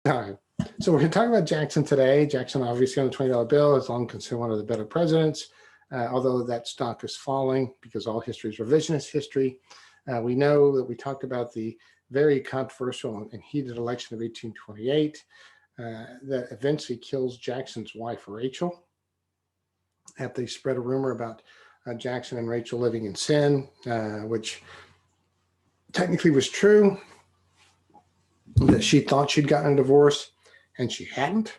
All right. So we're going to talk about Jackson today. Jackson, obviously, on the $20 bill, is long considered one of the better presidents, although that stock is falling because all history is revisionist history. We know that we talked about the very controversial and heated election of 1828 that eventually kills Jackson's wife, Rachel, after they spread a rumor about Jackson and Rachel living in sin, which technically was true, that she thought she'd gotten a divorce and she hadn't.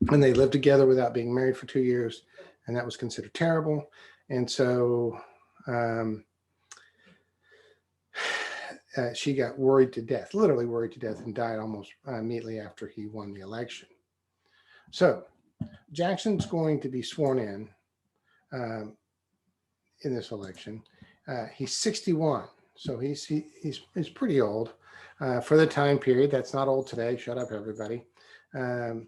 And they lived together without being married for 2 years, and that was considered terrible. And so she got worried to death, literally worried to death, and died almost immediately after he won the election. So Jackson's going to be sworn in this election. He's 61, so he's pretty old for the time period. That's not old today. Shut up, everybody. And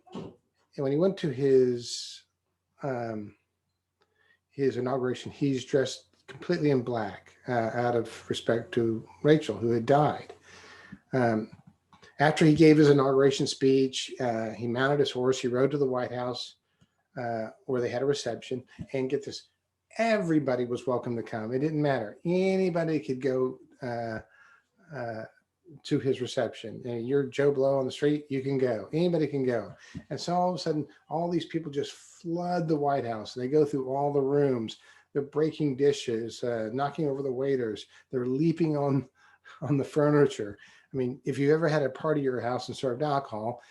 when he went to his inauguration, he's dressed completely in black out of respect to Rachel, who had died. After he gave his inauguration speech, he mounted his horse. He rode to the White House where they had a reception. And get this, everybody was welcome to come. It didn't matter. Anybody could go to his reception. You're Joe Blow on the street, you can go. Anybody can go. And so all of a sudden, all these people just flood the White House. They go through all the rooms. They're breaking dishes, knocking over the waiters. They're leaping on the furniture. I mean, if you ever had a party at your house and served alcohol,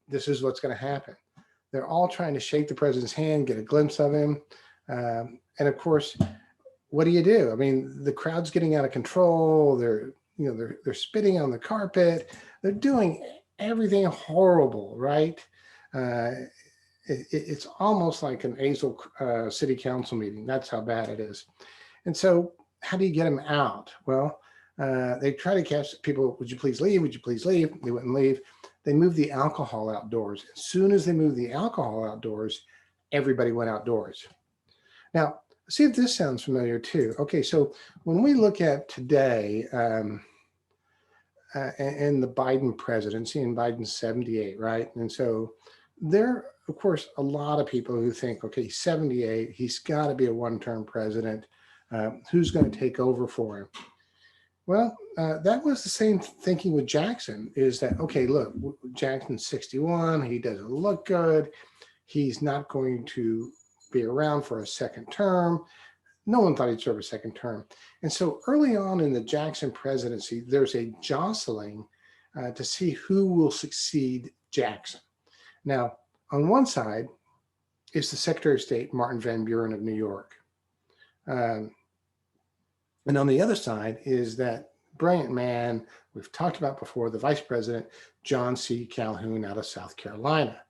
this is what's going to happen. They're all trying to shake the president's hand, get a glimpse of him. And of course, what do? I mean, the crowd's getting out of control. They're spitting on the carpet. They're doing everything horrible, right? It's almost like an Azle city council meeting. That's how bad it is. And so how do you get them out? Well, they try to catch people. Would you please leave? Would you please leave? They wouldn't leave. They moved the alcohol outdoors. As soon as they moved the alcohol outdoors, everybody went outdoors. Now, see if this sounds familiar too. Okay, so when we look at today and the Biden presidency, and Biden's 78, right? And so there are, of course, a lot of people who think, okay, he's 78, he's got to be a one-term president. Who's going to take over for him? Well, that was the same thinking with Jackson, is that, okay, look, Jackson's 61, he doesn't look good, he's not going to be around for a second term. No one thought he'd serve a second term. And so early on in the Jackson presidency, there's a jostling to see who will succeed Jackson. Now, on one side is the Secretary of State, Martin Van Buren of New York. And on the other side is that brilliant man we've talked about before, the Vice President, John C. Calhoun out of South Carolina.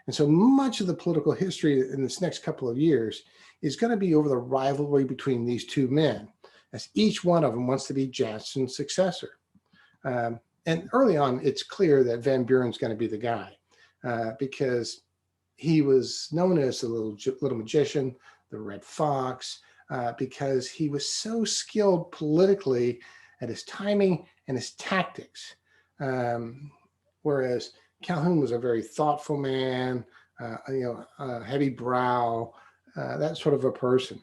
And so much of the political history in this next couple of years is going to be over the rivalry between these two men, as each one of them wants to be Jackson's successor. And early on, it's clear that Van Buren's going to be the guy because he was known as the little magician, the Red Fox, because he was so skilled politically at his timing and his tactics. Whereas Calhoun was a very thoughtful man, heavy brow, that sort of a person.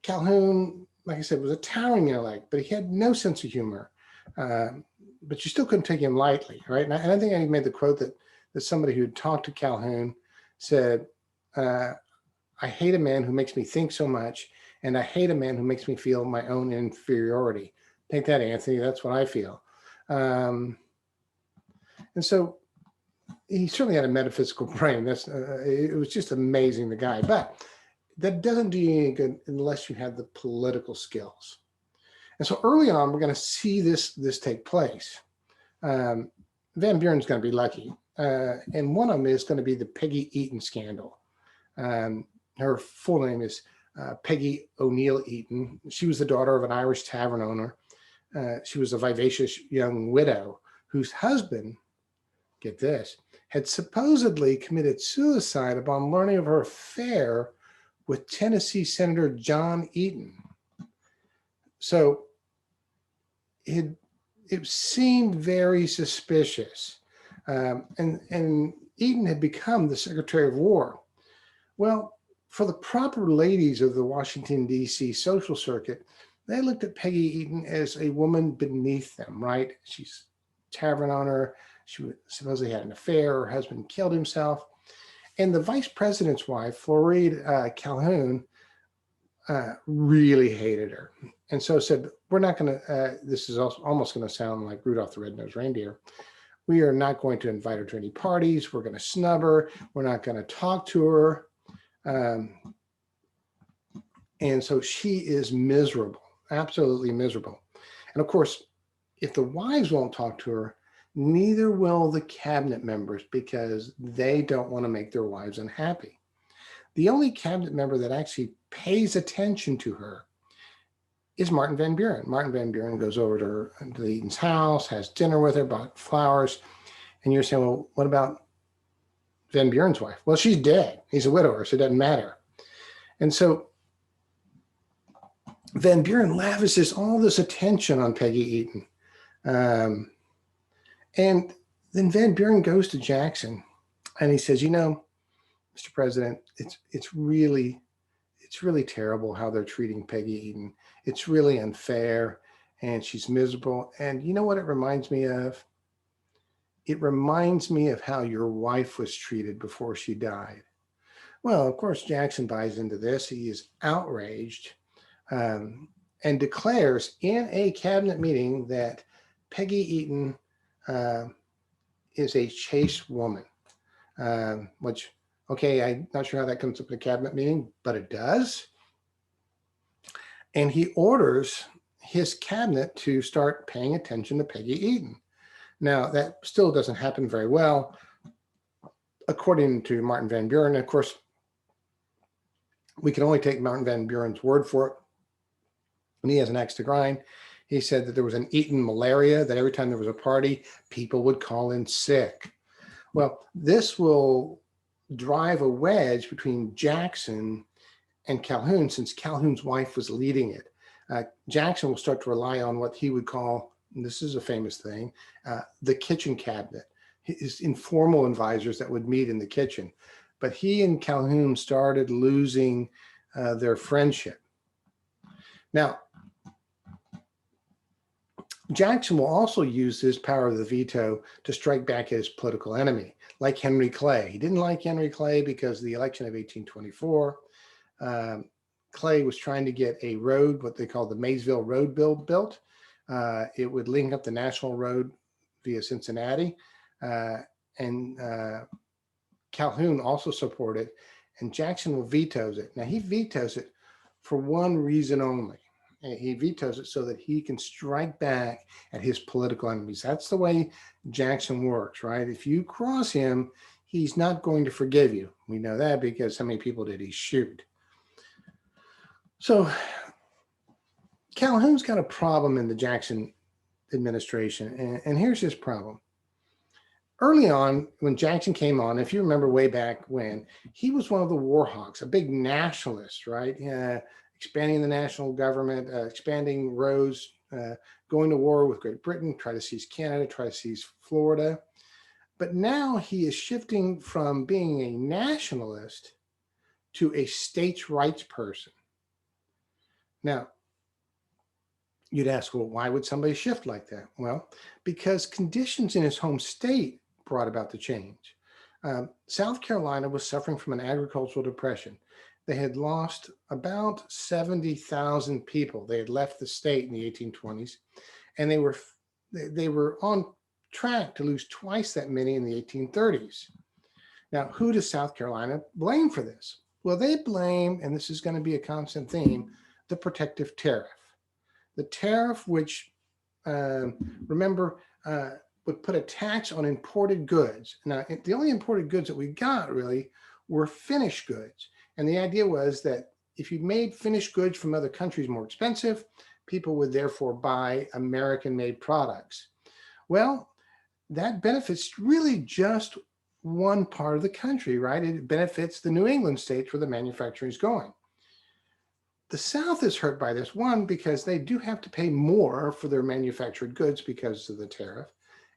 Calhoun, like I said, was a towering intellect, but he had no sense of humor. But you still couldn't take him lightly, right? And I think I made the quote that somebody who talked to Calhoun said, I hate a man who makes me think so much, and I hate a man who makes me feel my own inferiority. Take that, Anthony. That's what I feel. And so he certainly had a metaphysical brain. It was just amazing, the guy. But that doesn't do you any good unless you have the political skills. And so early on, we're going to see this take place. Van Buren's going to be lucky. And one of them is going to be the Peggy Eaton scandal. Her full name is Peggy O'Neill Eaton. She was the daughter of an Irish tavern owner. She was a vivacious young widow whose husband, get this, had supposedly committed suicide upon learning of her affair with Tennessee Senator John Eaton. So it seemed very suspicious. And Eden had become the Secretary of War. Well, for the proper ladies of the Washington, D.C. social circuit, they looked at Peggy Eaton as a woman beneath them, right? She's tavern owner. She supposedly had an affair. Her husband killed himself. And the vice president's wife, Floride Calhoun, really hated her. And so said, we're not going to, this is almost going to sound like Rudolph the Red-Nosed Reindeer. We are not going to invite her to any parties. We're going to snub her. We're not going to talk to her. And so she is miserable, absolutely miserable. And of course, if the wives won't talk to her, neither will the cabinet members, because they don't want to make their wives unhappy. The only cabinet member that actually pays attention to her is Martin Van Buren. Martin Van Buren goes over to Eaton's house, has dinner with her, bought flowers. And you're saying, well, what about Van Buren's wife? Well, she's dead. He's a widower, so it doesn't matter. And so Van Buren lavishes all this attention on Peggy Eaton. And then Van Buren goes to Jackson and he says, you know, Mr. President, it's really terrible how they're treating Peggy Eaton. It's really unfair and she's miserable. And you know what it reminds me of? It reminds me of how your wife was treated before she died. Well, of course, Jackson buys into this. He is outraged and declares in a cabinet meeting that Peggy Eaton is a chaste woman, which, okay, I'm not sure how that comes up in a cabinet meeting, but it does. And he orders his cabinet to start paying attention to Peggy Eaton. Now, that still doesn't happen very well, according to Martin Van Buren. Of course, we can only take Martin Van Buren's word for it. When he has an axe to grind, he said that there was an Eaton malaria, that every time there was a party, people would call in sick. Well, this will drive a wedge between Jackson and Calhoun, since Calhoun's wife was leading it. Jackson will start to rely on what he would call, and this is a famous thing, the kitchen cabinet, his informal advisors that would meet in the kitchen. But he and Calhoun started losing their friendship. Now, Jackson will also use his power of the veto to strike back at his political enemy, like Henry Clay. He didn't like Henry Clay because of the election of 1824. Clay was trying to get a road, what they call the Maysville Road Bill, built. It would link up the National Road via Cincinnati. And Calhoun also supported it, and Jackson vetoes it. Now, he vetoes it for one reason only. He vetoes it so that he can strike back at his political enemies. That's the way Jackson works, right? If you cross him, he's not going to forgive you. We know that because how many people did he shoot? So Calhoun's got a problem in the Jackson administration, and here's his problem. Early on, when Jackson came on, if you remember way back when, he was one of the war hawks, a big nationalist, right? Expanding the national government, expanding roads, going to war with Great Britain, try to seize Canada, try to seize Florida. But now he is shifting from being a nationalist to a states' rights person. Now, you'd ask, well, why would somebody shift like that? Well, because conditions in his home state brought about the change. South Carolina was suffering from an agricultural depression. They had lost about 70,000 people. They had left the state in the 1820s, and they were on track to lose twice that many in the 1830s. Now, who does South Carolina blame for this? Well, they blame, and this is going to be a constant theme, the protective tariff. The tariff, which, remember, would put a tax on imported goods. Now, the only imported goods that we got really were finished goods. And the idea was that if you made finished goods from other countries more expensive, people would therefore buy American-made products. Well, that benefits really just one part of the country, right? It benefits the New England states where the manufacturing is going. The South is hurt by this, one, because they do have to pay more for their manufactured goods because of the tariff.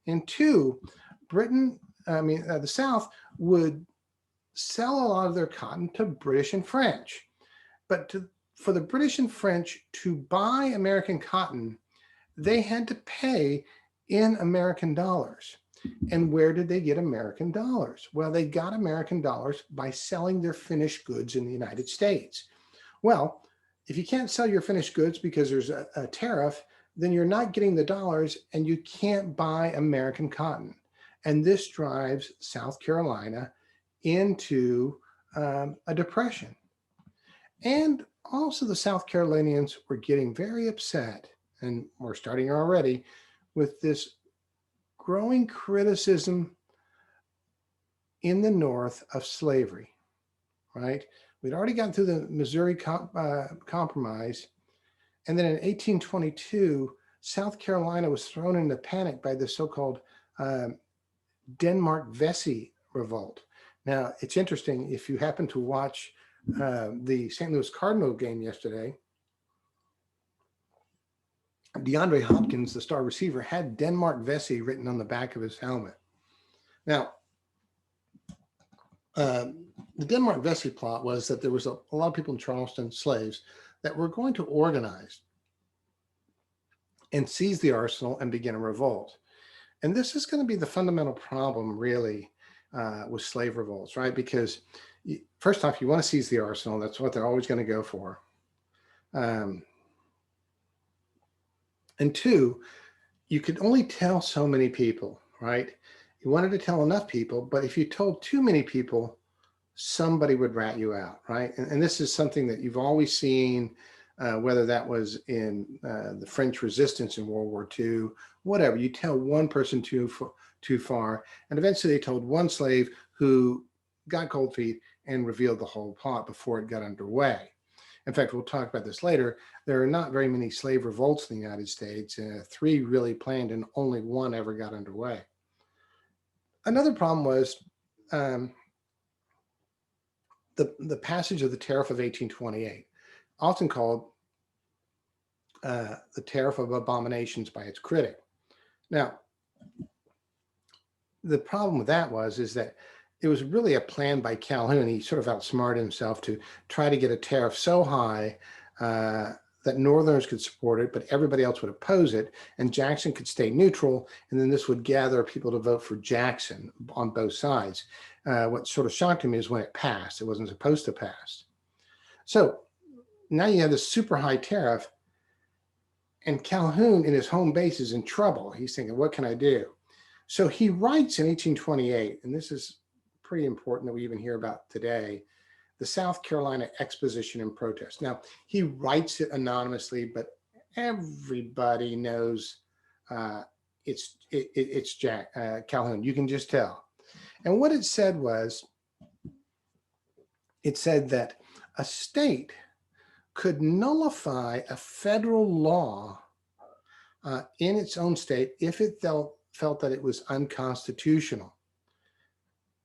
And two, the South would sell a lot of their cotton to British and French. But for the British and French to buy American cotton, they had to pay in American dollars. And where did they get American dollars? Well, they got American dollars by selling their finished goods in the United States. Well, if you can't sell your finished goods because there's a tariff, then you're not getting the dollars and you can't buy American cotton. And this drives South Carolina into a depression. And also the South Carolinians were getting very upset, and we're starting already, with this growing criticism in the North of slavery, right? We'd already gotten through the Missouri Compromise. And then in 1822, South Carolina was thrown into panic by the so-called Denmark-Vesey revolt. Now, it's interesting, if you happen to watch the St. Louis Cardinal game yesterday, DeAndre Hopkins, the star receiver, had Denmark-Vesey written on the back of his helmet. Now, the Denmark-Vesey plot was that there was a lot of people in Charleston, slaves, that were going to organize and seize the arsenal and begin a revolt. And this is going to be the fundamental problem, really, with slave revolts, right? Because first off, you want to seize the arsenal. That's what they're always going to go for. And two, you could only tell so many people, right? You wanted to tell enough people, but if you told too many people, somebody would rat you out, right? And this is something that you've always seen, whether that was in the French resistance in World War II, whatever. You tell one person too far, and eventually they told one slave who got cold feet and revealed the whole plot before it got underway. In fact, we'll talk about this later. There are not very many slave revolts in the United States. 3 really planned and only 1 ever got underway. Another problem was the passage of the Tariff of 1828, often called the Tariff of Abominations by its critic. Now, the problem with that is that it was really a plan by Calhoun. He sort of outsmarted himself to try to get a tariff so high that Northerners could support it, but everybody else would oppose it, and Jackson could stay neutral, and then this would gather people to vote for Jackson on both sides. What sort of shocked him is when it passed. It wasn't supposed to pass. So now you have this super high tariff, and Calhoun in his home base is in trouble. He's thinking, what can I do? So he writes in 1828, and this is pretty important that we even hear about today, the South Carolina Exposition and Protest. Now, he writes it anonymously, but everybody knows it's Calhoun. You can just tell. And what it said was, it said that a state could nullify a federal law in its own state if it felt that it was unconstitutional.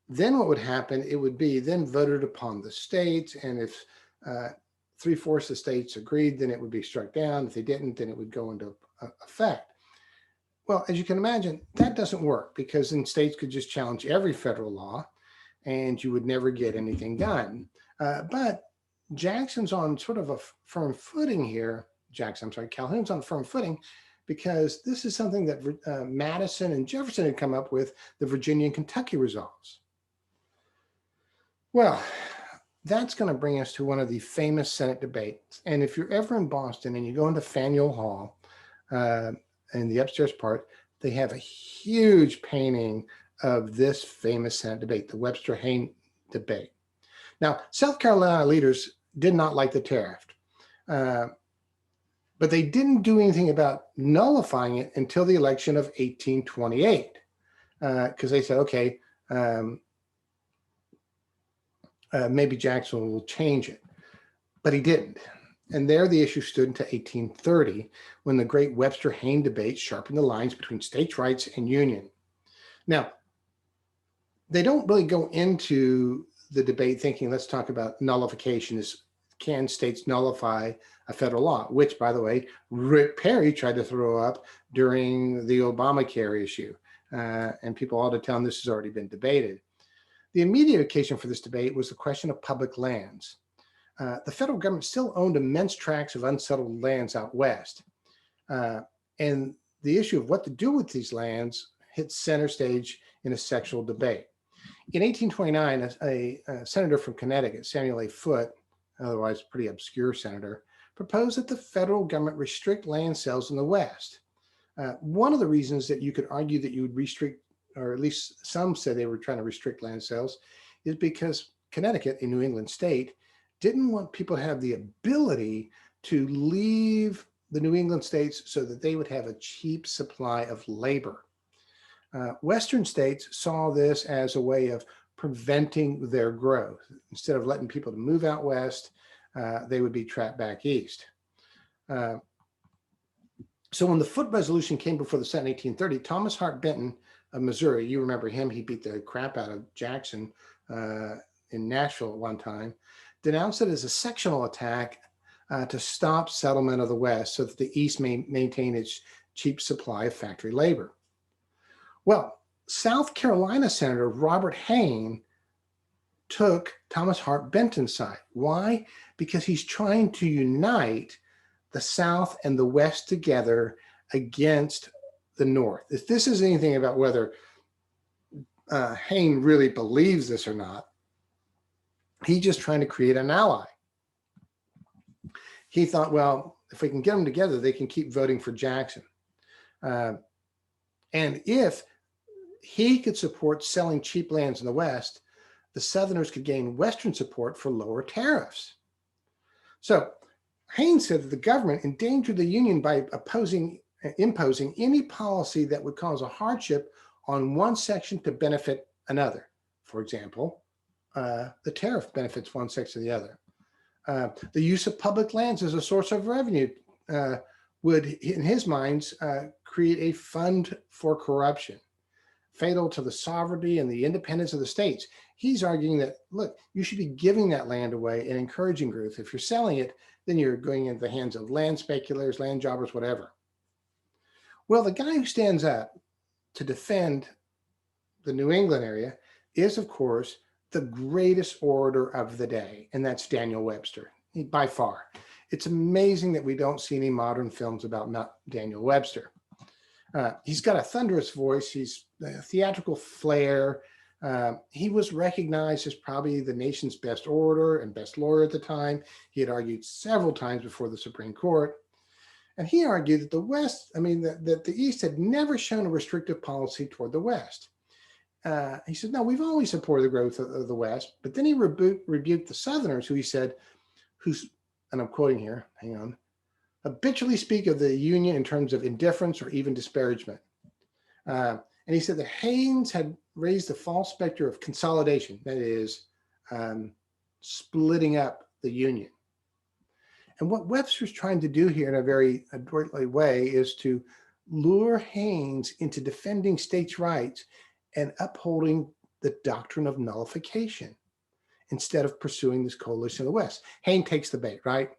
Then what would happen, it would be then voted upon the states, and if 3/4 of states agreed, then it would be struck down. If they didn't, then it would go into effect. Well, as you can imagine, that doesn't work, because then states could just challenge every federal law and you would never get anything done. But Jackson's on sort of a firm footing here. Calhoun's on firm footing, because this is something that Madison and Jefferson had come up with, the Virginia and Kentucky resolves. Well, that's going to bring us to one of the famous Senate debates. And if you're ever in Boston and you go into Faneuil Hall, in the upstairs part, they have a huge painting of this famous Senate debate, the Webster-Hayne debate. Now, South Carolina leaders did not like the tariff, but they didn't do anything about nullifying it until the election of 1828, because they said, okay, maybe Jackson will change it, but he didn't. And there the issue stood until 1830, when the great Webster-Hayne debate sharpened the lines between states' rights and union. Now, they don't really go into the debate thinking, let's talk about nullification. Is can states nullify a federal law, which, by the way, Rick Perry tried to throw up during the Obamacare issue. And people ought to tell him this has already been debated. The immediate occasion for this debate was the question of public lands. The federal government still owned immense tracts of unsettled lands out west. And the issue of what to do with these lands hit center stage in a sexual debate. In 1829, a senator from Connecticut, Samuel A. Foote, otherwise pretty obscure senator, proposed that the federal government restrict land sales in the West. One of the reasons that you could argue that you would restrict, or at least some said they were trying to restrict land sales, is because Connecticut, a New England state, didn't want people to have the ability to leave the New England states so that they would have a cheap supply of labor. Western states saw this as a way of preventing their growth. Instead of letting people to move out west, they would be trapped back east. So when the Foote resolution came before the Senate in 1830, Thomas Hart Benton of Missouri, you remember him, he beat the crap out of Jackson in Nashville at one time, denounced it as a sectional attack to stop settlement of the West so that the East may maintain its cheap supply of factory labor. Well, South Carolina Senator Robert Hayne took Thomas Hart Benton's side. Why? Because he's trying to unite the South and the West together against the North. If this is anything about whether Hayne really believes this or not, he's just trying to create an ally. He thought, well, if we can get them together, they can keep voting for Jackson. And if he could support selling cheap lands in the West, the Southerners could gain Western support for lower tariffs. So Hayne said that the government endangered the Union by imposing any policy that would cause a hardship on one section to benefit another. For example, the tariff benefits one section or the other. The use of public lands as a source of revenue would, in his minds, create a fund for corruption, fatal to the sovereignty and the independence of the states. He's arguing that, look, you should be giving that land away and encouraging growth. If you're selling it, then you're going into the hands of land speculators, land jobbers, whatever. Well, the guy who stands up to defend the New England area is, of course, the greatest orator of the day, and that's Daniel Webster, by far. It's amazing that we don't see any modern films about Daniel Webster. He's got a thunderous voice. He's a theatrical flair. He was recognized as probably the nation's best orator and best lawyer at the time. He had argued several times before the Supreme Court. And he argued that that the East had never shown a restrictive policy toward the West. He said, no, we've always supported the growth of the West. But then he rebuked the Southerners, who he said, and I'm quoting here, hang on, habitually speak of the Union in terms of indifference or even disparagement. And he said that Haynes had raised the false specter of consolidation, that is, splitting up the Union. And what Webster's trying to do here in a very adroitly way is to lure Haynes into defending states' rights and upholding the doctrine of nullification instead of pursuing this coalition of the West. Haynes takes the bait, right?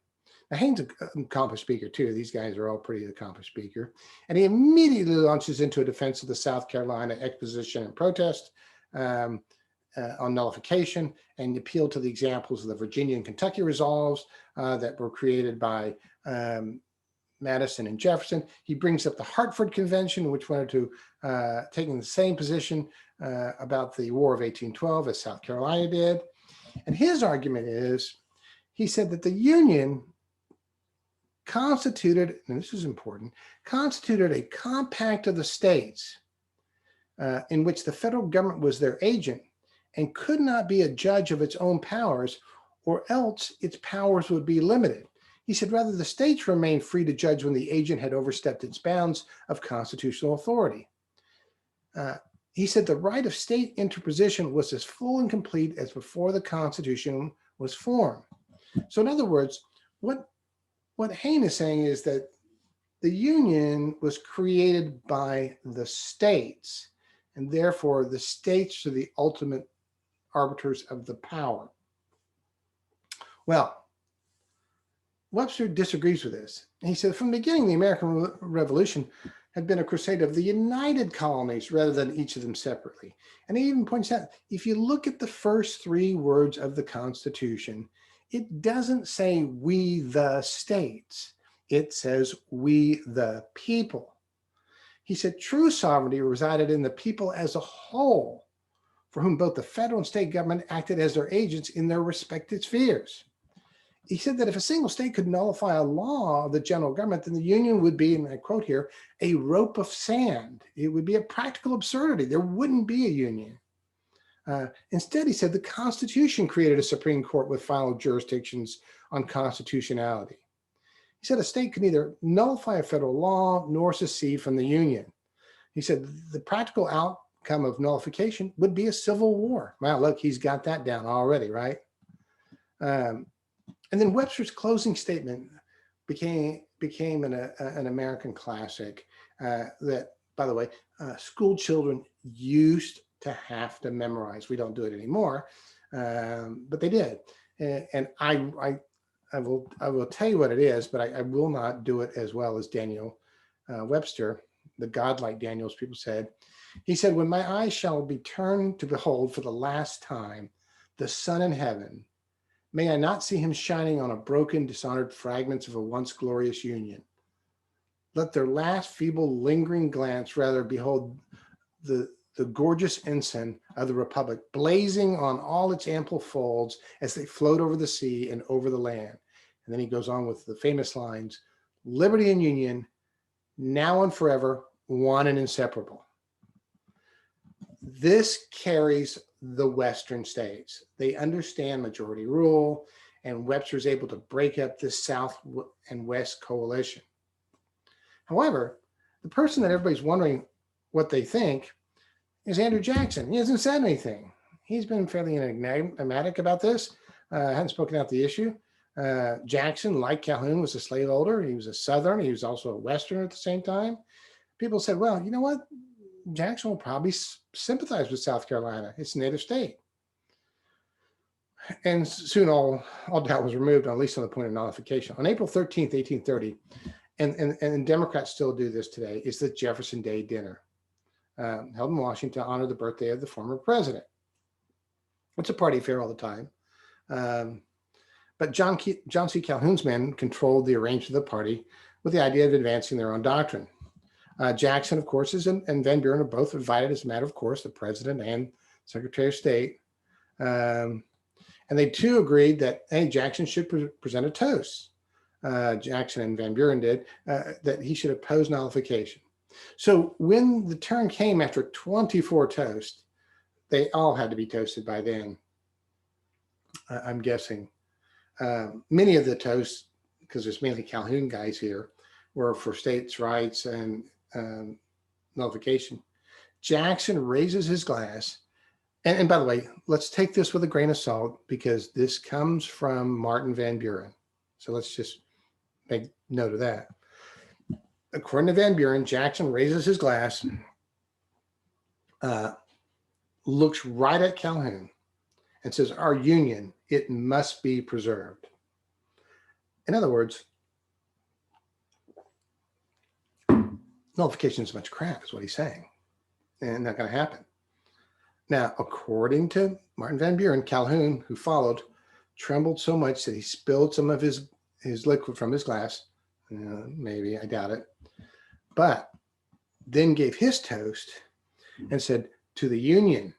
Now, Haynes is an accomplished speaker, too. These guys are all pretty accomplished speaker. And he immediately launches into a defense of the South Carolina exposition and protest on nullification, and appealed to the examples of the Virginia and Kentucky resolves that were created by Madison and Jefferson. He brings up the Hartford Convention, which wanted to taking the same position about the War of 1812 as South Carolina did. And his argument is, he said that the Union constituted, and this is important, constituted a compact of the states in which the federal government was their agent and could not be a judge of its own powers, or else its powers would be limited. He said, rather, the states remained free to judge when the agent had overstepped its bounds of constitutional authority. He said the right of state interposition was as full and complete as before the Constitution was formed. So in other words, what Hayne is saying is that the Union was created by the states, and therefore the states are the ultimate arbiters of the power. Well, Webster disagrees with this. He said, from the beginning, the American Revolution had been a crusade of the united colonies rather than each of them separately. And he even points out, if you look at the first three words of the Constitution, it doesn't say we the states. It says we the people. He said true sovereignty resided in the people as a whole, for whom both the federal and state government acted as their agents in their respective spheres. He said that if a single state could nullify a law of the general government, then the union would be, and I quote here, a rope of sand. It would be a practical absurdity. There wouldn't be a union. Instead, he said the Constitution created a Supreme Court with final jurisdictions on constitutionality. He said a state could neither nullify a federal law nor secede from the union. He said the practical outcome of nullification would be a civil war. Wow, look, he's got that down already, right? And then Webster's closing statement became an American classic that, by the way, school children used to have to memorize. We don't do it anymore, but they did. And I will tell you what it is, but I will not do it as well as Daniel Webster, the godlike Daniel, as people said. He said, when my eyes shall be turned to behold for the last time the sun in heaven, may I not see him shining on a broken, dishonored fragments of a once glorious union. Let their last feeble, lingering glance rather behold the gorgeous ensign of the Republic blazing on all its ample folds as they float over the sea and over the land. And then he goes on with the famous lines, liberty and union, now and forever, one and inseparable. This carries the Western states. They understand majority rule, and Webster's able to break up this South and West coalition. However, the person that everybody's wondering what they think is Andrew Jackson. He hasn't said anything. He's been fairly enigmatic about this, hasn't spoken out the issue. Jackson, like Calhoun, was a slaveholder. He was a Southern. He was also a Westerner at the same time. People said, well, you know what? Jackson will probably sympathize with South Carolina, its native state. And soon all doubt was removed, at least on the point of nullification. On April 13th, 1830, and Democrats still do this today, is the Jefferson Day dinner held in Washington to honor the birthday of the former president. It's a party affair all the time. But John C. Calhoun's men controlled the arrangement of the party with the idea of advancing their own doctrine. Jackson, of course, and Van Buren are both invited as a matter of course, the president and Secretary of State. And they too agreed that, hey, Jackson should present a toast. Jackson and Van Buren did, that he should oppose nullification. So when the turn came after 24 toasts, they all had to be toasted by then, I'm guessing. Many of the toasts, because there's mainly Calhoun guys here, were for states' rights and nullification. Jackson raises his glass. And by the way, let's take this with a grain of salt because this comes from Martin Van Buren. So let's just make note of that. According to Van Buren, Jackson raises his glass, looks right at Calhoun and says, our union, it must be preserved. In other words, nullification is a bunch of crap, is what he's saying, and not going to happen. Now, according to Martin Van Buren, Calhoun, who followed, trembled so much that he spilled some of his liquid from his glass. Maybe, I doubt it. But then gave his toast and said, to the Union,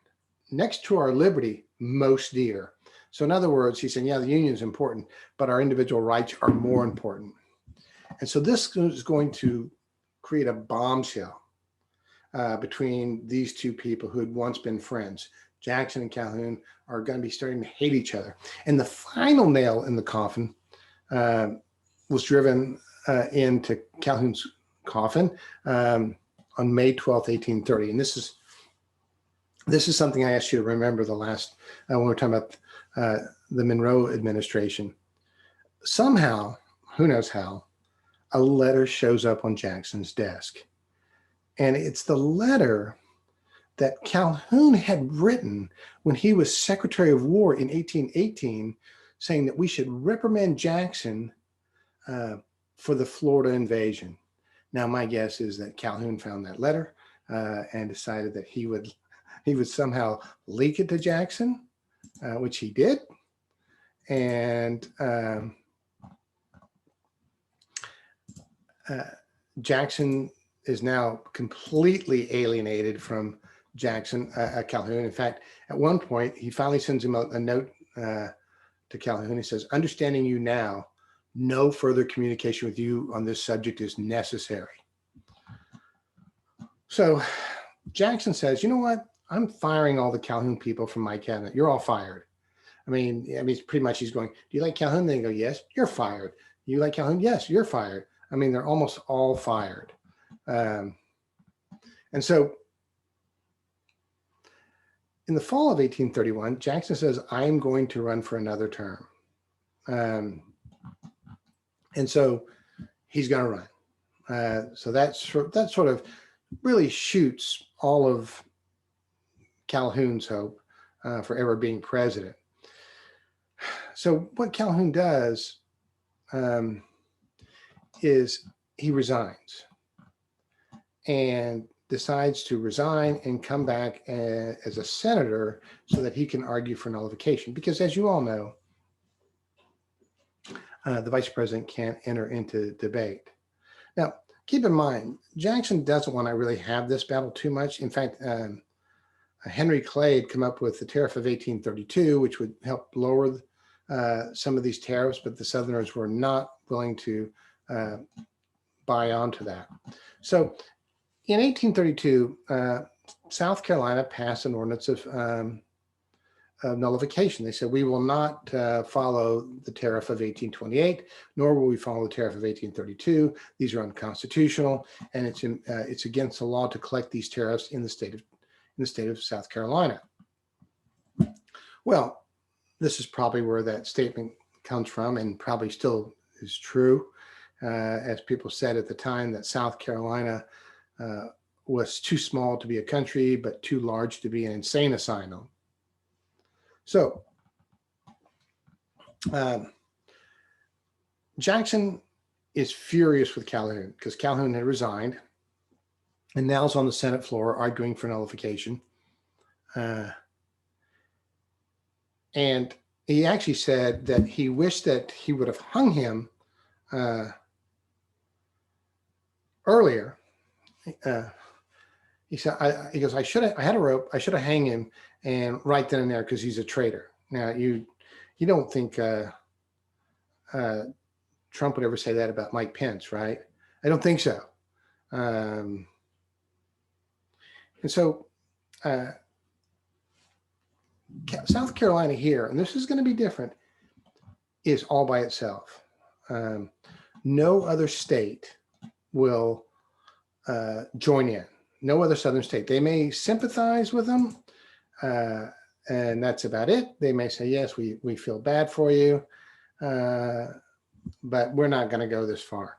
next to our liberty, most dear. So in other words, he said, yeah, the Union is important, but our individual rights are more important. And so this is going to create a bombshell between these two people who had once been friends. Jackson and Calhoun are going to be starting to hate each other. And the final nail in the coffin was driven into Calhoun's coffin on May 12th, 1830. And this is something I asked you to remember the last, when we were talking about the Monroe administration. Somehow, who knows how, a letter shows up on Jackson's desk. And it's the letter that Calhoun had written when he was Secretary of War in 1818, saying that we should reprimand Jackson for the Florida invasion. Now, my guess is that Calhoun found that letter and decided that he would somehow leak it to Jackson, which he did. And Jackson is now completely alienated from Calhoun. In fact, at one point, he finally sends him a note to Calhoun. He says, "Understanding you now, no further communication with you on this subject is necessary." So Jackson says, "You know what? I'm firing all the Calhoun people from my cabinet. You're all fired." I mean, it's pretty much he's going, "Do you like Calhoun?" They go, "Yes." "You're fired." "You like Calhoun?" "Yes." "You're fired." I mean, they're almost all fired. And so in the fall of 1831, Jackson says, "I'm going to run for another term." And so he's going to run. So that sort of really shoots all of Calhoun's hope for ever being president. So what Calhoun does is he resigns and decides to resign and come back as a senator so that he can argue for nullification. Because as you all know, the vice president can't enter into debate. Now, keep in mind, Jackson doesn't want to really have this battle too much. In fact, Henry Clay had come up with the tariff of 1832, which would help lower some of these tariffs, but the Southerners were not willing to buy onto that. So in 1832, South Carolina passed an ordinance of nullification. They said, "We will not follow the tariff of 1828, nor will we follow the tariff of 1832. These are unconstitutional, and it's against the law to collect these tariffs in the state of South Carolina." Well, this is probably where that statement comes from, and probably still is true. As people said at the time, that South Carolina was too small to be a country, but too large to be an insane asylum. So Jackson is furious with Calhoun because Calhoun had resigned and now is on the Senate floor arguing for nullification. And he actually said that he wished that he would have hung him earlier. He said, he goes, I had a rope. I should have hanged him and right then and there because he's a traitor. Now, you don't think Trump would ever say that about Mike Pence, right? I don't think so. And so South Carolina here, and this is going to be different, is all by itself. No other state will join in. No other southern state. They may sympathize with them, and that's about it. They may say, "Yes, we feel bad for you, but we're not going to go this far."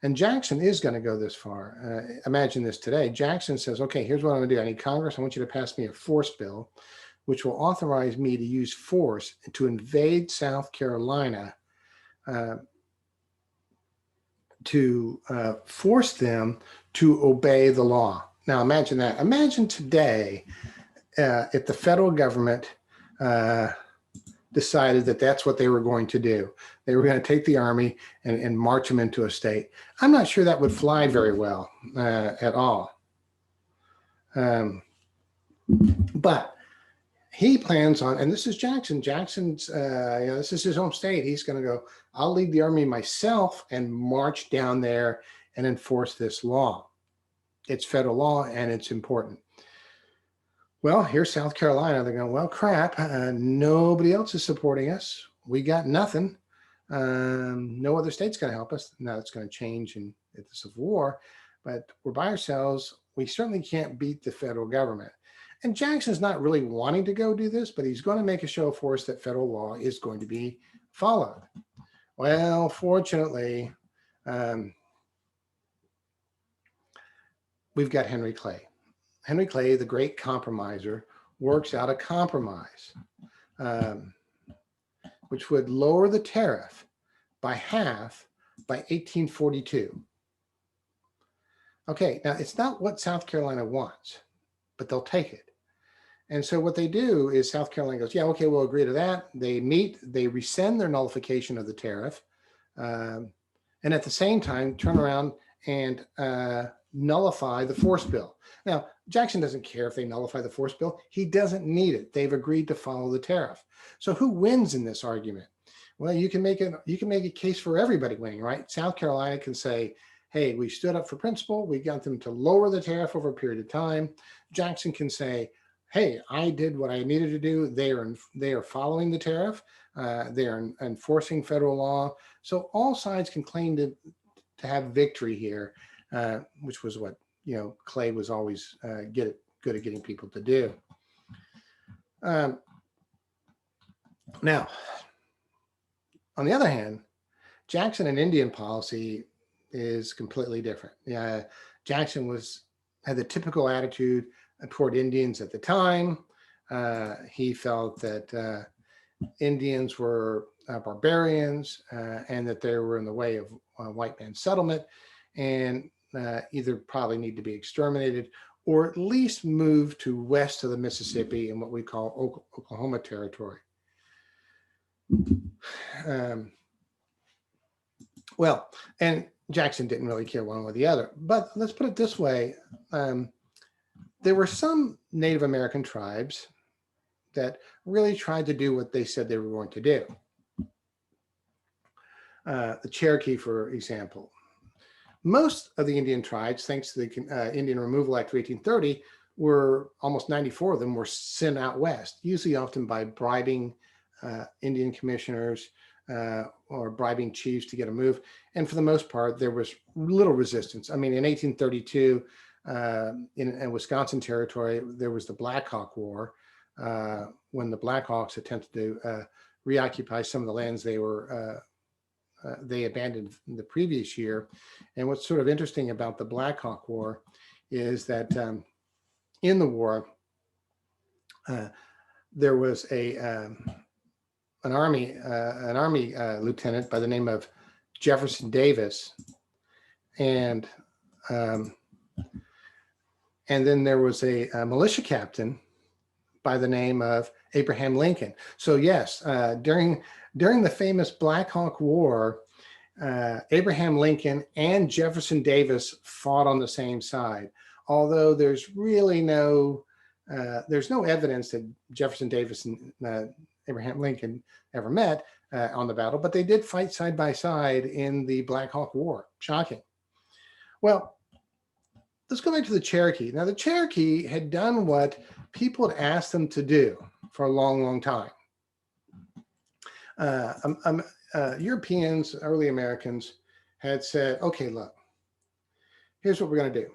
And Jackson is going to go this far. Imagine this today. Jackson says, "Okay, here's what I'm going to do. I need Congress. I want you to pass me a force bill, which will authorize me to use force to invade South Carolina to force them to obey the law." Now, imagine that. Imagine today if the federal government decided that that's what they were going to do. They were going to take the army and march them into a state. I'm not sure that would fly very well at all. But he plans on, and this is Jackson. Jackson's, this is his home state. He's going to go, "I'll lead the army myself and march down there and enforce this law. It's federal law and it's important." Well, here's South Carolina. They're going, "Well, crap. Nobody else is supporting us. We got nothing. No other state's going to help us." Now it's going to change at the Civil War, but we're by ourselves. We certainly can't beat the federal government. And Jackson's not really wanting to go do this, but he's going to make a show for us that federal law is going to be followed. Well, fortunately, we've got Henry Clay. Henry Clay, the great compromiser, works out a compromise, which would lower the tariff by half by 1842. Okay, now it's not what South Carolina wants, but they'll take it. And so what they do is South Carolina goes, yeah, okay, we'll agree to that. They meet, they rescind their nullification of the tariff, and at the same time turn around and nullify the force bill. Now, Jackson doesn't care if they nullify the force bill. He doesn't need it. They've agreed to follow the tariff. So who wins in this argument? Well, you can make a case for everybody winning, right? South Carolina can say, hey, we stood up for principle. We got them to lower the tariff over a period of time. Jackson can say, hey, I did what I needed to do. They are following the tariff. They are enforcing federal law. So all sides can claim to have victory here, which was what Clay was always good at getting people to do. Now, on the other hand, Jackson and Indian policy is completely different. Jackson had the typical attitude toward Indians at the time. He felt that Indians were barbarians and that they were in the way of white man settlement and either probably need to be exterminated or at least moved to west of the Mississippi in what we call Oklahoma territory. Well, and Jackson didn't really care one way or the other, but let's put it this way. There were some Native American tribes that really tried to do what they said they were going to do. The Cherokee, for example. Most of the Indian tribes, thanks to the Indian Removal Act of 1830, almost 94 of them were sent out west, usually often by bribing Indian commissioners or bribing chiefs to get a move. And for the most part, there was little resistance. I mean, in 1832, in Wisconsin Territory, there was the Black Hawk War, when the Blackhawks attempted to reoccupy some of the lands they abandoned the previous year. And what's sort of interesting about the Black Hawk War is that in the war, there was an army lieutenant by the name of Jefferson Davis, and then there was a militia captain by the name of Abraham Lincoln. So yes, during the famous Black Hawk War, Abraham Lincoln and Jefferson Davis fought on the same side. Although there's really no evidence that Jefferson Davis and Abraham Lincoln ever met on the battle, but they did fight side by side in the Black Hawk War. Shocking. Well, let's go back to the Cherokee. Now, the Cherokee had done what people had asked them to do for a long, long time. Europeans, early Americans had said, okay, look, here's what we're going to do.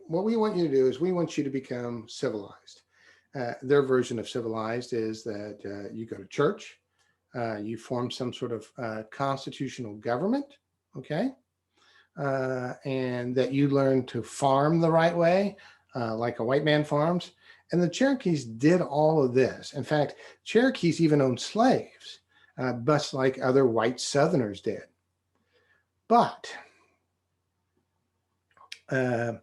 What we want you to do is we want you to become civilized. Their version of civilized is that you go to church, you form some sort of constitutional government, okay? And that you learn to farm the right way, like a white man farms. And the Cherokees did all of this. In fact, Cherokees even owned slaves, much like other white Southerners did. But they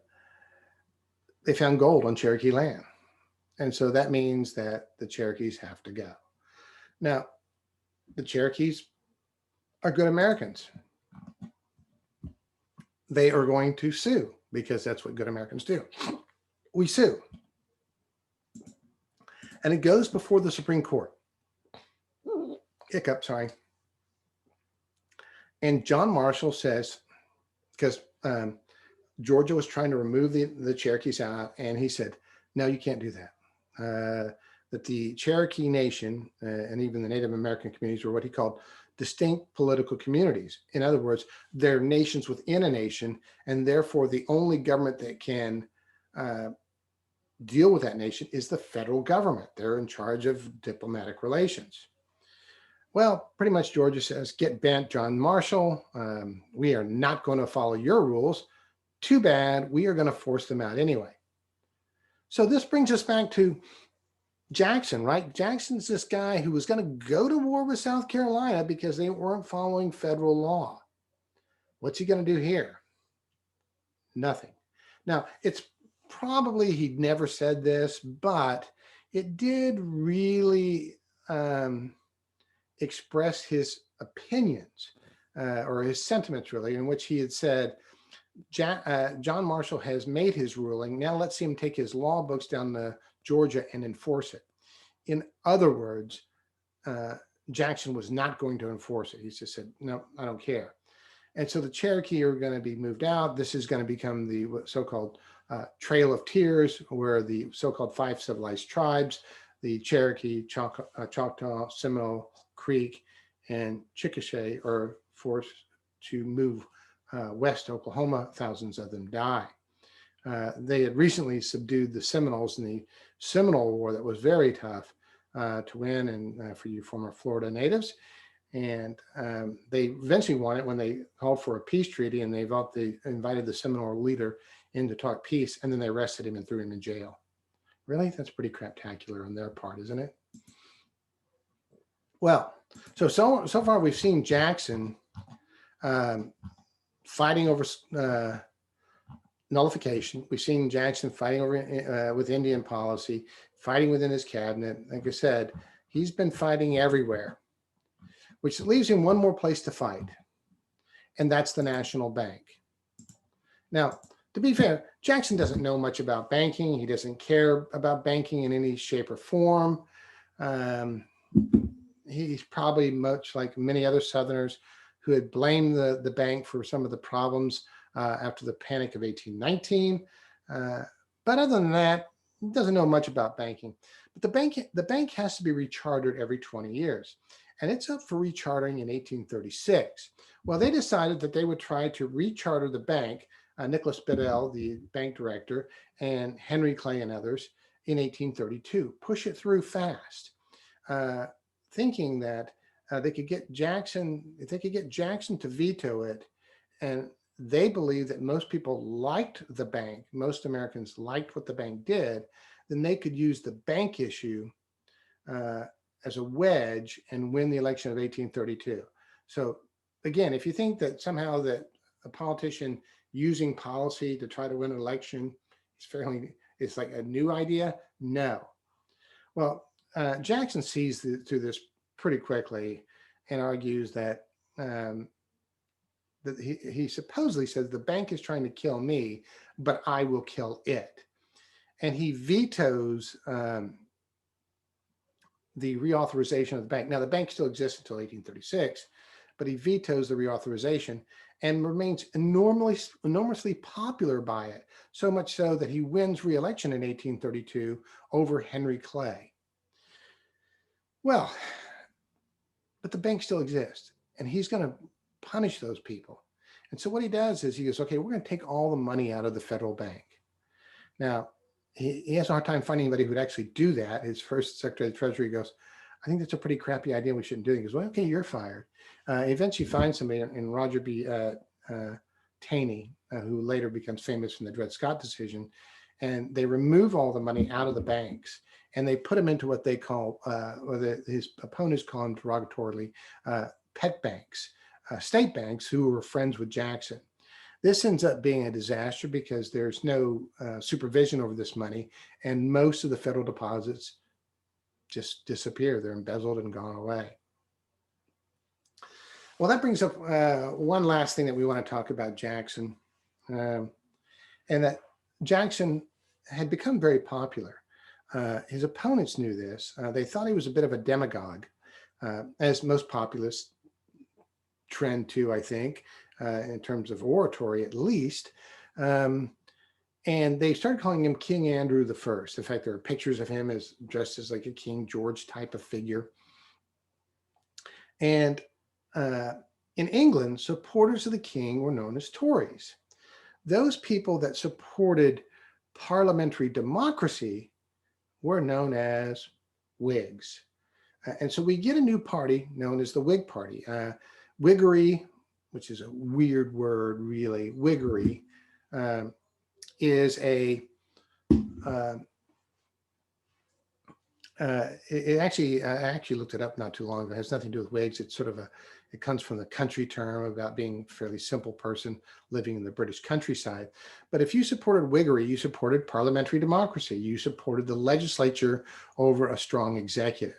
found gold on Cherokee land. And so that means that the Cherokees have to go. Now, the Cherokees are good Americans. They are going to sue because that's what good Americans do. We sue. And it goes before the Supreme Court. Hiccup, sorry. And John Marshall says, because Georgia was trying to remove the Cherokees out, and he said, no, you can't do that. That the Cherokee Nation and even the Native American communities were what he called distinct political communities. In other words, they're nations within a nation, and therefore the only government that can deal with that nation is the federal government. They're in charge of diplomatic relations. Well, pretty much Georgia says, get bent, John Marshall. We are not going to follow your rules. Too bad. We are going to force them out anyway. So this brings us back to Jackson, right? Jackson's this guy who was going to go to war with South Carolina because they weren't following federal law. What's he going to do here? Nothing. Now, it's probably he'd never said this, but it did really express his opinions or his sentiments, really, in which he had said, John Marshall has made his ruling. Now let's see him take his law books down to Georgia and enforce it. In other words, Jackson was not going to enforce it. He just said, no, I don't care. And so the Cherokee are going to be moved out. This is going to become the so-called Trail of Tears, where the so-called 5 civilized tribes, the Cherokee, Choctaw, Seminole, Creek, and Chickasha, are forced to move west to Oklahoma. Thousands of them die. They had recently subdued the Seminoles in the Seminole War that was very tough to win, and for you former Florida natives. And they eventually won it when they called for a peace treaty, and they invited the Seminole leader in to talk peace, and then they arrested him and threw him in jail. Really? That's pretty craptacular on their part, isn't it? Well, so far we've seen Jackson fighting over nullification. We've seen Jackson fighting over with Indian policy, fighting within his cabinet. Like I said, he's been fighting everywhere, which leaves him one more place to fight, and that's the national bank. Now, to be fair, Jackson doesn't know much about banking. He doesn't care about banking in any shape or form. He's probably much like many other Southerners who had blamed the bank for some of the problems after the Panic of 1819. But other than that, he doesn't know much about banking. But the bank has to be rechartered every 20 years. And it's up for rechartering in 1836. Well, they decided that they would try to recharter the bank, Nicholas Bedell, the bank director, and Henry Clay and others in 1832, push it through fast, thinking that they could get Jackson, if they could get Jackson to veto it, and they believed that most people liked the bank, most Americans liked what the bank did, then they could use the bank issue as a wedge and win the election of 1832. So again, if you think that somehow that a politician using policy to try to win an election it's like a new idea, no. Well, Jackson sees through this pretty quickly and argues that that he supposedly says the bank is trying to kill me, but I will kill it. And he vetoes the reauthorization of the bank. Now, the bank still exists until 1836, but he vetoes the reauthorization and remains enormously popular by it, so much so that he wins re-election in 1832 over Henry Clay. Well, but the bank still exists, and he's going to punish those people. And so what he does is he goes, okay, we're going to take all the money out of the federal bank. Now, he has a hard time finding anybody who would actually do that. His first Secretary of the Treasury goes, I think that's a pretty crappy idea. We shouldn't do it. He goes, well, okay, you're fired. He eventually finds somebody in Roger B. Taney, who later becomes famous from the Dred Scott decision. And they remove all the money out of the banks, and they put them into what they call, his opponents call them derogatorily, pet banks, state banks who were friends with Jackson. This ends up being a disaster because there's no supervision over this money, and most of the federal deposits just disappear. They're embezzled and gone away. Well, that brings up one last thing that we want to talk about Jackson, and that Jackson had become very popular. His opponents knew this. They thought he was a bit of a demagogue, as most populists trend to, I think, in terms of oratory at least. And they started calling him King Andrew I. In fact, there are pictures of him as dressed as like a King George type of figure. And in England, supporters of the king were known as Tories. Those people that supported parliamentary democracy were known as Whigs. And so we get a new party known as the Whig Party. Whiggery, which is a weird word, really. Whiggery is it actually, I actually looked it up not too long ago. It has nothing to do with Whigs. It's sort of it comes from the country term about being a fairly simple person living in the British countryside. But if you supported Whiggery, you supported parliamentary democracy. You supported the legislature over a strong executive.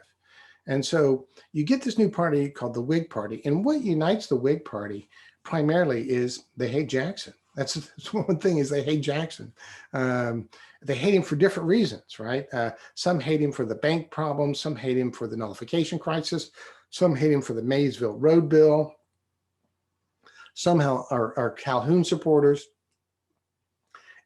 And so you get this new party called the Whig Party. And what unites the Whig Party primarily is they hate Jackson. That's one thing, is they hate Jackson. They hate him for different reasons, right? Some hate him for the bank problems. Some hate him for the nullification crisis. Some hate him for the Maysville Road Bill. Some are Calhoun supporters.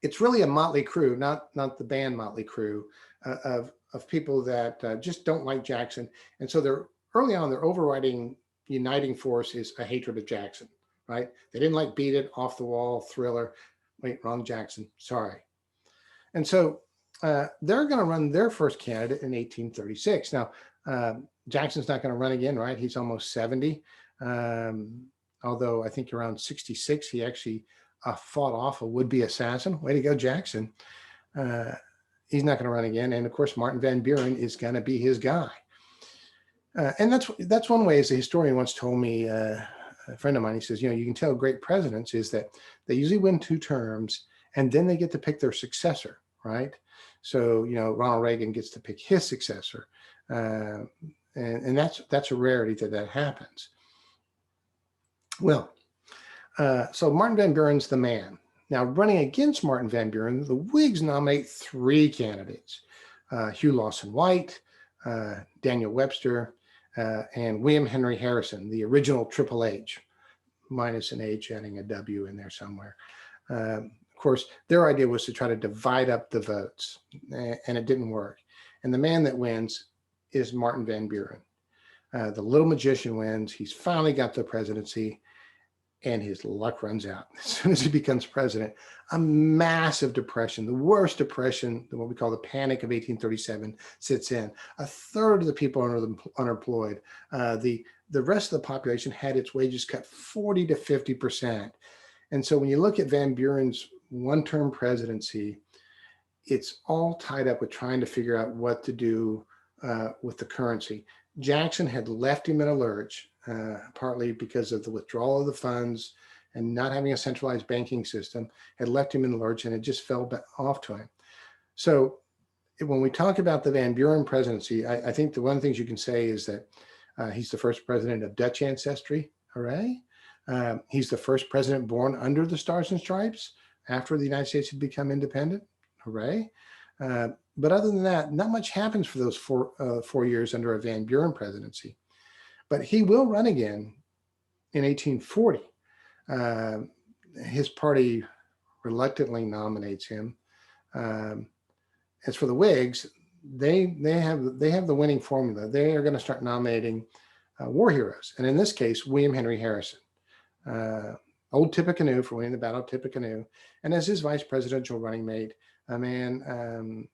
It's really a motley crew, not the band Motley Crue, of people that just don't like Jackson. And so they're early on, their overriding uniting force is a hatred of Jackson, right? They didn't like Beat It, Off the Wall, Thriller. Wait, wrong Jackson, sorry. And so they're going to run their first candidate in 1836. Now, Jackson's not going to run again, right? He's almost 70. Although I think around 66, he actually fought off a would-be assassin. Way to go, Jackson. He's not going to run again. And of course, Martin Van Buren is going to be his guy. And that's one way, as a historian once told me, a friend of mine, he says, you can tell great presidents is that they usually win 2 terms and then they get to pick their successor, right? So, Ronald Reagan gets to pick his successor. And that's a rarity that happens. Well, so Martin Van Buren's the man. Now, running against Martin Van Buren, the Whigs nominate 3 candidates: Hugh Lawson White, Daniel Webster, and William Henry Harrison, the original Triple H, minus an H, adding a W in there somewhere. Of course, their idea was to try to divide up the votes, and it didn't work. And the man that wins is Martin Van Buren. The little magician wins. He's finally got the presidency, and his luck runs out. As soon as he becomes president, a massive depression, the worst depression, what we call the Panic of 1837, sits in. A third of the people are unemployed. The rest of the population had its wages cut 40 to 50%. And so when you look at Van Buren's one-term presidency, it's all tied up with trying to figure out what to do with the currency. Jackson had left him in a lurch, partly because of the withdrawal of the funds and not having a centralized banking system, had left him in the lurch, and it just fell off to him. So when we talk about the Van Buren presidency, I think the one of the things you can say is that he's the first president of Dutch ancestry. Hooray. He's the first president born under the Stars and Stripes after the United States had become independent. Hooray. But other than that, not much happens for those 4 years under a Van Buren presidency. But he will run again in 1840. His party reluctantly nominates him. As for the Whigs, they have the winning formula. They are going to start nominating war heroes, and in this case, William Henry Harrison, old Tippecanoe, for winning the Battle of Tippecanoe, and as his vice presidential running mate, a man,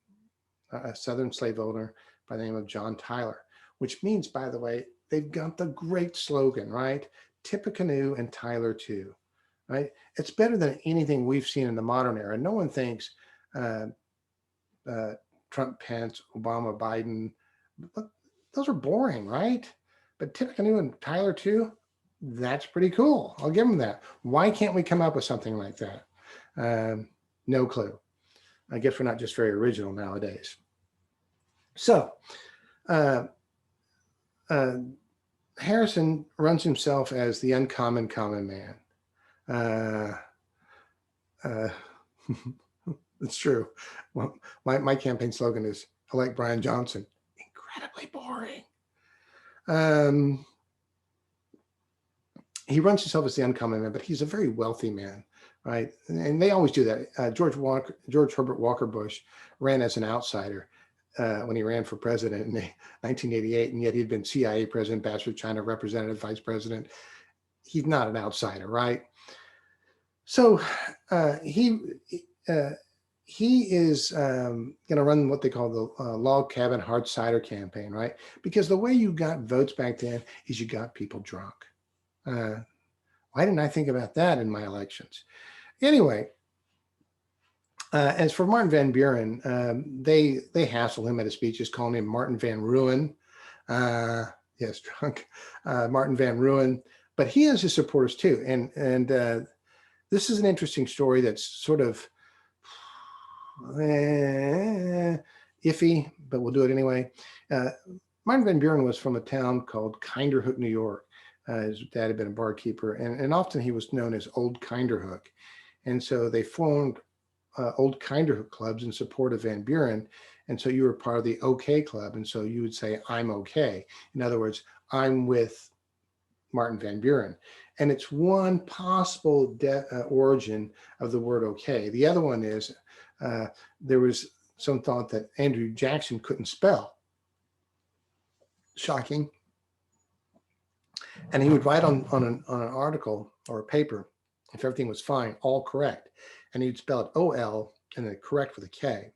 a Southern slave owner by the name of John Tyler, which means, by the way, they've got the great slogan, right? Tippecanoe and Tyler too, right? It's better than anything we've seen in the modern era. No one thinks Trump, Pence, Obama, Biden, those are boring, right? But Tippecanoe and Tyler too, that's pretty cool. I'll give them that. Why can't we come up with something like that? No clue. I guess we're not just very original nowadays. So, Harrison runs himself as the uncommon common man. It's true. Well, my campaign slogan is elect Brian Johnson. Incredibly boring. He runs himself as the uncommon man, but he's a very wealthy man, right? And they always do that. George Herbert Walker Bush ran as an outsider when he ran for president in 1988, and yet he'd been CIA president, ambassador to China, representative, vice president. He's not an outsider, right? So he is going to run what they call the log cabin hard cider campaign, right? Because the way you got votes back then is you got people drunk. Why didn't I think about that in my elections? Anyway, As for Martin Van Buren, they hassle him at his speeches, calling him Martin Van Ruin. Yes, drunk Martin Van Ruin. But he has his supporters too. And this is an interesting story that's sort of iffy, but we'll do it anyway. Martin Van Buren was from a town called Kinderhook, New York. His dad had been a barkeeper, and often he was known as Old Kinderhook. And so they formed Old Kinderhook clubs in support of Van Buren. And so you were part of the OK Club. And so you would say, I'm okay. In other words, I'm with Martin Van Buren. And it's one possible origin of the word okay. The other one is there was some thought that Andrew Jackson couldn't spell. Shocking. And he would write on an article or a paper, if everything was fine, all correct. And he'd spell it O-L and then correct with a K.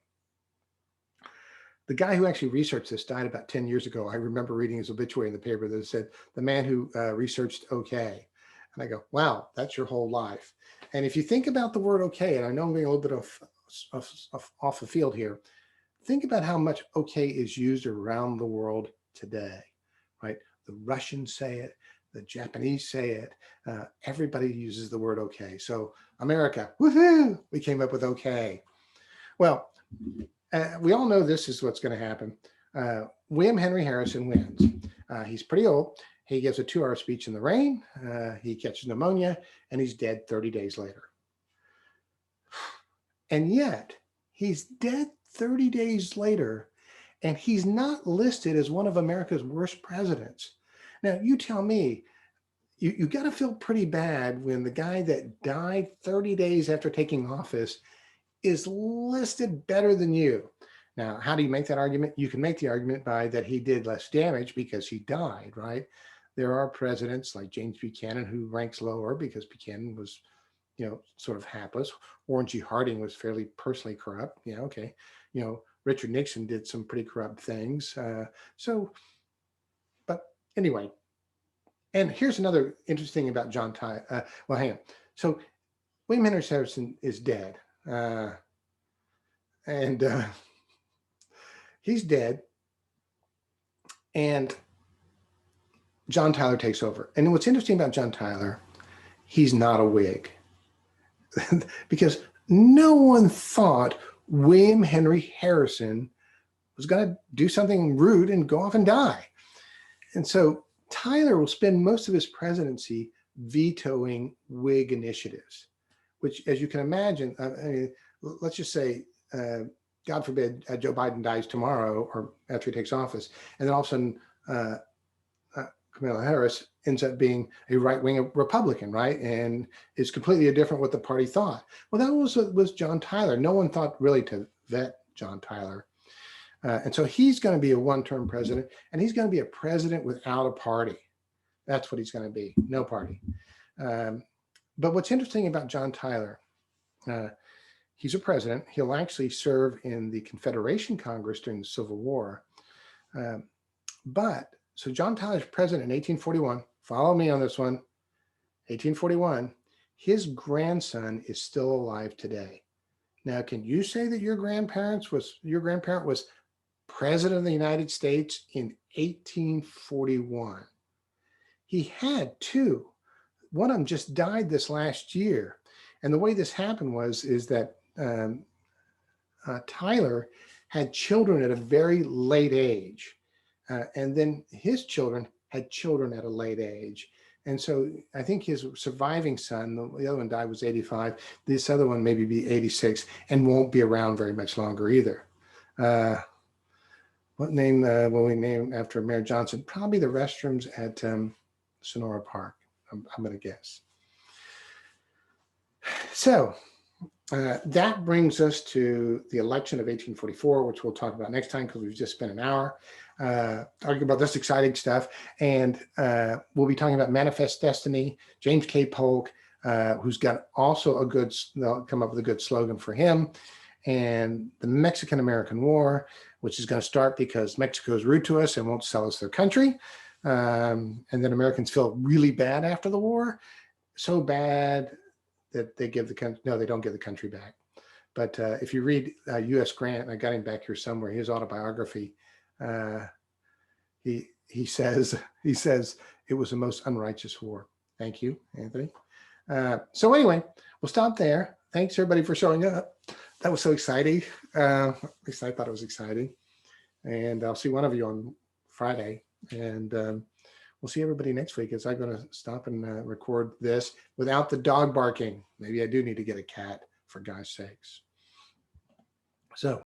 The guy who actually researched this died about 10 years ago. I remember reading his obituary in the paper that said, the man who researched okay. And I go, wow, that's your whole life. And if you think about the word okay, and I know I'm going a little bit off the field here, think about how much okay is used around the world today, right? The Russians say it, the Japanese say it, everybody uses the word okay. So America, woohoo, we came up with okay. Well, we all know this is what's going to happen. William Henry Harrison wins. He's pretty old. He gives a 2-hour speech in the rain. He catches pneumonia and he's dead 30 days later. And yet he's dead 30 days later and he's not listed as one of America's worst presidents. Now you tell me, you got to feel pretty bad when the guy that died 30 days after taking office is listed better than you. Now, how do you make that argument? You can make the argument by that he did less damage because he died, right? There are presidents like James Buchanan who ranks lower because Buchanan was, sort of hapless. Warren G. Harding was fairly personally corrupt. Yeah, okay. Richard Nixon did some pretty corrupt things. But anyway, and here's another interesting thing about John Tyler. Well, hang on. So William Henry Harrison is dead. He's dead, and John Tyler takes over. And what's interesting about John Tyler, he's not a Whig because no one thought William Henry Harrison was going to do something rude and go off and die. And so Tyler will spend most of his presidency vetoing Whig initiatives, which, as you can imagine, let's just say, God forbid, Joe Biden dies tomorrow or after he takes office, and then all of a sudden Kamala Harris ends up being a right-wing Republican, right? And is completely different what the party thought. Well, that was John Tyler. No one thought really to vet John Tyler. And so he's going to be a one-term president, and he's going to be a president without a party. That's what he's going to be, no party. But what's interesting about John Tyler, he's a president. He'll actually serve in the Confederation Congress during the Civil War. So John Tyler's president in 1841, follow me on this one, 1841, his grandson is still alive today. Now, can you say that your grandparent was president of the United States in 1841? He had two. One of them just died this last year. And the way this happened is that Tyler had children at a very late age. And then his children had children at a late age. And so I think his surviving son, the other one died, was 85. This other one maybe be 86 and won't be around very much longer either. What name will we name after Mayor Johnson? Probably the restrooms at Sonora Park, I'm going to guess. So that brings us to the election of 1844, which we'll talk about next time because we've just spent an hour arguing about this exciting stuff. And we'll be talking about Manifest Destiny, James K. Polk, who's got also they'll come up with a good slogan for him, and the Mexican-American War, which is going to start because Mexico is rude to us and won't sell us their country. And then Americans feel really bad after the war, so bad that they give the country, no, they don't give the country back. But if you read U.S. Grant, and I got him back here somewhere, his autobiography, uh, he says it was the most unrighteous war. Thank you, Anthony. So anyway, we'll stop there. Thanks everybody for showing up. That was so exciting. At least I thought it was exciting. And I'll see one of you on Friday. And we'll see everybody next week as I'm going to stop and record this without the dog barking. Maybe I do need to get a cat, for God's sakes. So.